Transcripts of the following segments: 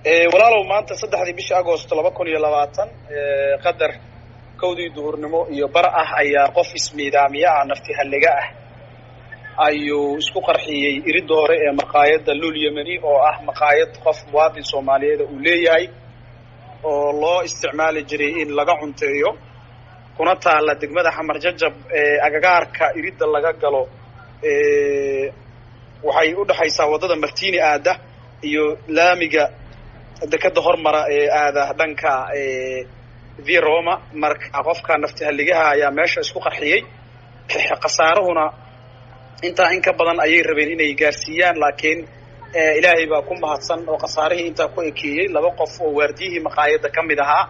walaalow maanta 3 bishii Agoosto 2020 qadar kowdii duhurnimo iyo bar ah ayaa qof ismiidaamiya nafti halliga ah ayuu isku qarxiyay irid hore ee maqaayada Lul Yemeni oo ah maqaayad qof muwaadin Soomaaliyeed uu leeyahay oo loo isticmaali jiray in laga cunteeyo kuna taala degmada Xamar Jajab agagaarka irida laga galo waxay u dhaxaysaa wadada Martini aada iyo laamiga dekada hormara aada dhanka Via Roma marka qofka nafti halligaha ayaa meesha isku qarxiyay qasaarahuna inta in ka badan ayay rabeen inay gaarsiiyaan laakiin ilaahay baa ku mahadsan oo qasaarihii inta ku ekeeyay laba qof oo waardiyihii maqaayada kamid ahaa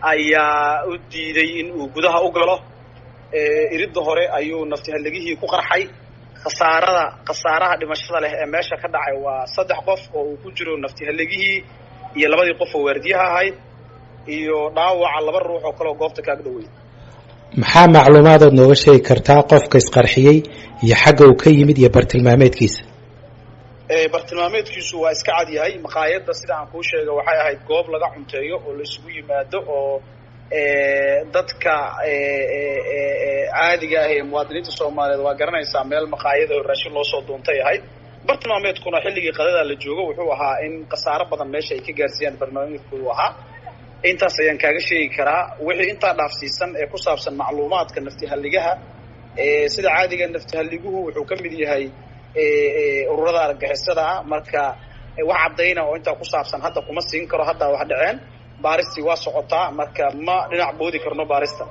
ayaa u diiday in uu gudaha u galo iridda hore ayuu nafti halligihii ku qarxay qasaaraha dhimashada leh ee meesha ka dhacay waa 3 qof oo uu ku jiro nafti halligihii iyo labadii qof oo waardiyaha ahayd iyo dhaawaca 2 ruux oo kale oo goobta ka dhaway maxaa macluumaad aad nooga sheegi kartaa qofka isqarxiyay iyo xagga uu ka yimid iyo bartilmaameedkiisa bartilmaameedkiisu waa iska cad yahay maqaayada sida aan ku sheegay waxay ahayd goob laga cunteeyo oo la isugu yimaado oo dadka caadiga ah ee muwaadiniinta Soomaaliyeed waa garanaysaa meel maqaayada oo raashin loo soo doontay ahayd bartilmaameedkuna xilligii qadada la joogo wuxuu ahaa in qasaaro badan meesha ay ka gaarsiiyaan barnaamijku ahaa intaas ayaan kaaga sheegi karaa wixii inta dhaafsiisan ee ku saabsan macluumaadka nafti halligaha sida caadiga nafti halliguhu wuxuu ka mid yahay ururada argagixisada marka wax cadayna oo inta ku saabsan hadda kuma siin karo hadda wax dhaceen baaristi waa socotaa marka ma dhinac boodi karno baarista